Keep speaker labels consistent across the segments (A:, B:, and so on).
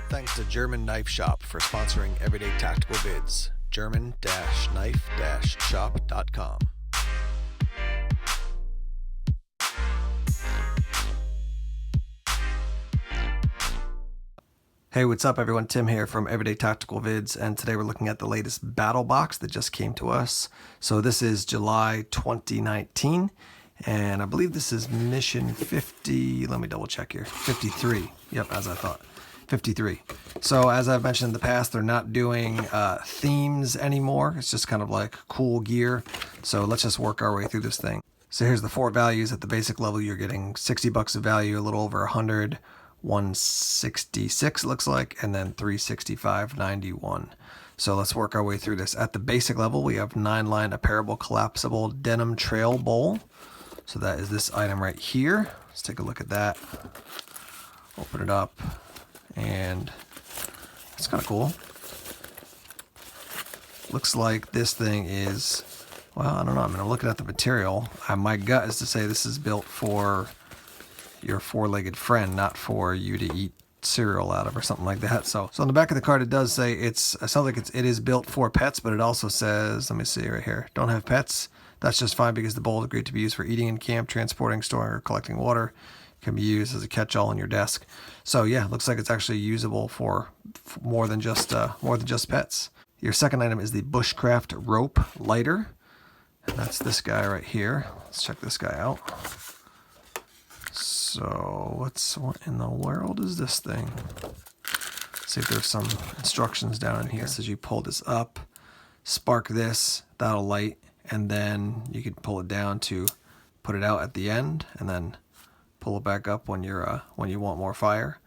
A: Thanks to German Knife Shop for sponsoring Everyday Tactical Vids. German-knife-shop.com. Hey, what's up everyone? Tim here from Everyday Tactical Vids, and today we're looking at the latest BattlBox that just came to us. So this is July 2019, and I believe this is mission 50, let me double check here, 53. Yep, as I thought, 53. So as I've mentioned in the past, they're not doing themes anymore. It's just kind of like cool gear. So let's just work our way through this thing. So here's the four values. At the basic level, you're getting 60 bucks of value, a little over 100, 166 looks like, and then 365.91. So let's work our way through this. At the basic level, we have 9-line apparable collapsible denim trail bowl. So that is this item right here. Let's take a look at that. Open it up, and it's kind of cool. Looks like this thing is, well, I don't know. I mean, I'm looking at the material. My gut is to say this is built for your four-legged friend, not for you to eat cereal out of or something like that. So on the back of the card, it does say it sounds like it is built for pets, but it also says, let me see right here, don't have pets. That's just fine because the bowl is great to be used for eating in camp, transporting, storing, or collecting water. It can be used as a catch-all on your desk. So yeah, looks like it's actually usable for more than just pets. Your second item is the Bushcraft rope lighter, and that's this guy right here. Let's check this guy out. So what in the world is this thing? Let's see if there's some instructions down in here. It says you pull this up, spark this, that'll light, and then you can pull it down to put it out at the end, and then pull it back up when you want more fire.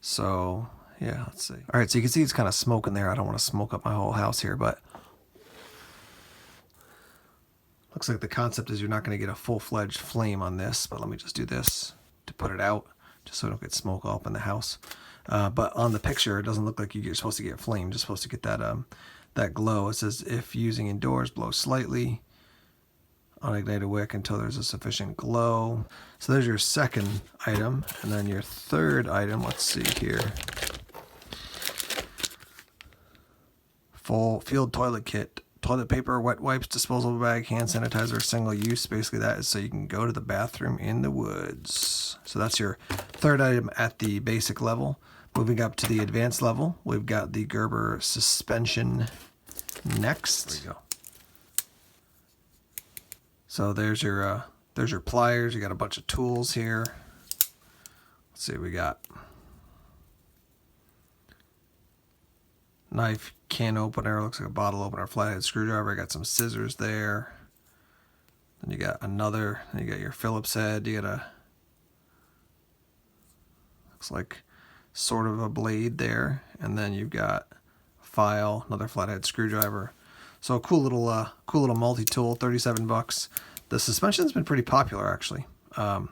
A: So yeah, let's see. All right, so you can see it's kind of smoking there. I don't want to smoke up my whole house here, but looks like the concept is you're not going to get a full-fledged flame on this, but let me just do this to put it out, just so it don't get smoke all up in the house. But on the picture, it doesn't look like you're supposed to get flame, just supposed to get that glow. It says, if using indoors, blow slightly on ignited wick until there's a sufficient glow. So there's your second item, and then your third item, let's see here. Full field toilet kit. Toilet paper, wet wipes, disposable bag, hand sanitizer, single use. Basically that is so you can go to the bathroom in the woods. So that's your third item at the basic level. Moving up to the advanced level, we've got the Gerber suspension next. There you go. So there's your pliers. You got a bunch of tools here. Let's see what we got. Knife, can opener, looks like a bottle opener, flathead screwdriver. Got some scissors there. Then you got another, then you got your Phillips head. You got looks like sort of a blade there. And then you've got a file, another flathead screwdriver. So a cool little multi-tool, 37 bucks. The suspension's been pretty popular actually. I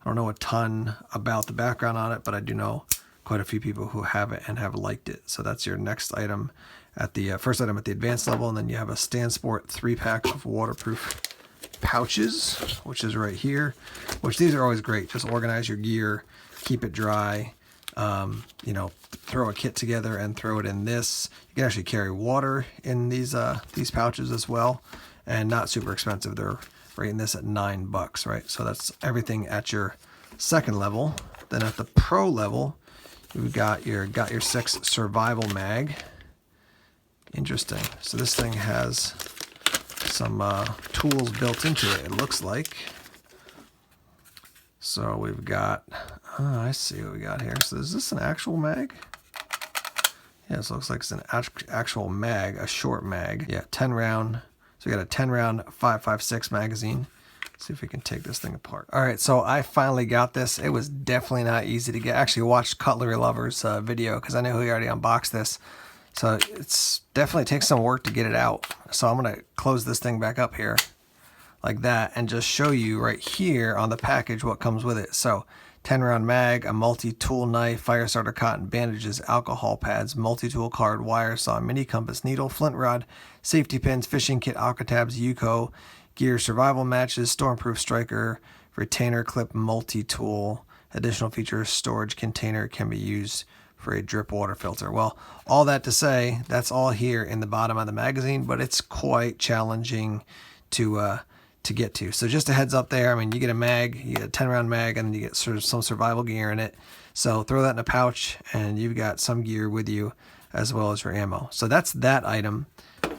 A: don't know a ton about the background on it, but I do know quite a few people who have it and have liked it. So that's your next item at the first item at the advanced level, and then you have a StanSport 3-pack of waterproof pouches, which is right here. Which these are always great. Just organize your gear, keep it dry. You know, throw a kit together and throw it in this. You can actually carry water in these pouches as well, and not super expensive. They're rating this at $9, right? So that's everything at your second level. Then at the pro level, you've got your 6 survival mag. Interesting. So this thing has some tools built into it, it looks like. So we've got, I see what we got here. So is this an actual mag? Yeah, so it looks like it's an actual mag, a short mag. Yeah, 10 round. So we got a 10 round 5.56 magazine. Let's see if we can take this thing apart. All right, so I finally got this. It was definitely not easy to get. I actually watched Cutlery Lover's video because I knew he already unboxed this. So it's definitely takes some work to get it out. So I'm gonna close this thing back up here like that and just show you right here on the package what comes with it. So 10 round mag, a multi-tool knife, fire starter cotton bandages, alcohol pads, multi-tool card, wire saw, mini compass, needle, flint rod, safety pins, fishing kit, aqua tabs, Yuko, gear, survival matches, stormproof striker, retainer clip, multi-tool, additional features, storage container can be used for a drip water filter. Well, all that to say, that's all here in the bottom of the magazine, but it's quite challenging to get to. So just a heads up there. I mean, you get a mag, you get a 10-round mag, and then you get sort of some survival gear in it. So throw that in a pouch, and you've got some gear with you as well as your ammo. So that's that item.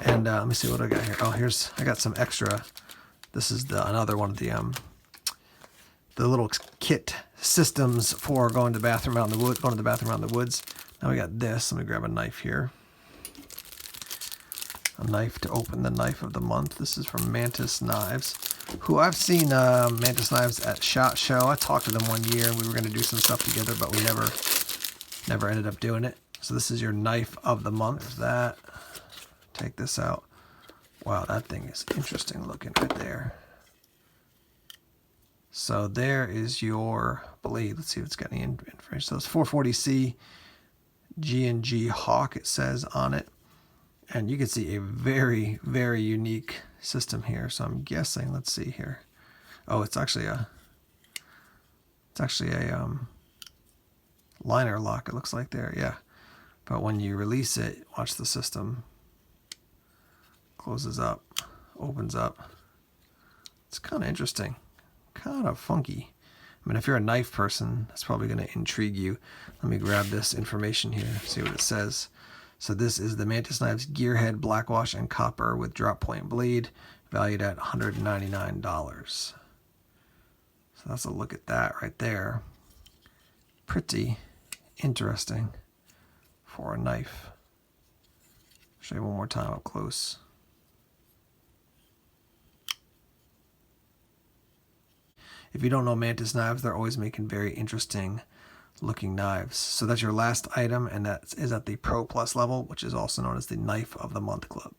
A: And let me see what I got here. Oh, I got some extra. This is another one of the little kit systems for going to the bathroom out in the woods. Going to the bathroom out in the woods. Now we got this. Let me grab a knife here. A knife to open the knife of the month. This is from Mantis Knives, who I've seen Mantis Knives at SHOT Show. I talked to them one year, and we were going to do some stuff together, but we never ended up doing it. So this is your knife of the month. There's that. Take this out. Wow, that thing is interesting looking right there. So there is your blade. Let's see if it's got any information. So it's 440C G&G Hawk, it says on it. And you can see a very, very unique system here. So I'm guessing, let's see here. Oh, it's actually a liner lock, it looks like there, yeah. But when you release it, watch the system. Closes up, opens up. It's kind of interesting, kind of funky. I mean, if you're a knife person, that's probably going to intrigue you. Let me grab this information here, see what it says. So this is the Mantis Knives Gearhead Blackwash and Copper with drop point blade, valued at $199. So that's a look at that right there. Pretty interesting for a knife. Show you one more time up close. If you don't know Mantis Knives, they're always making very interesting looking knives. So that's your last item, and that is at the Pro Plus level, which is also known as the Knife of the Month Club.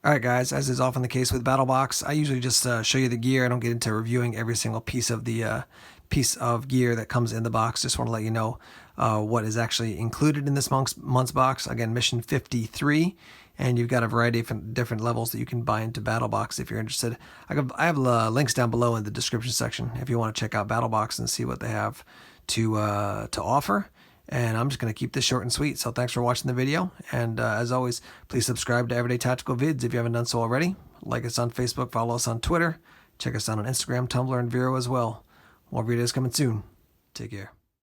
A: Alright guys, as is often the case with BattlBox, I usually just show you the gear. I don't get into reviewing every single piece of the piece of gear that comes in the box. Just want to let you know what is actually included in this month's box. Again, mission 53, and you've got a variety of different levels that you can buy into BattlBox if you're interested. I have links down below in the description section if you want to check out BattlBox and see what they have to offer. And I'm just going to keep this short and sweet. So thanks for watching the video. And as always, please subscribe to Everyday Tactical Vids if you haven't done so already. Like us on Facebook, follow us on Twitter. Check us out on Instagram, Tumblr, and Vero as well. More videos coming soon. Take care.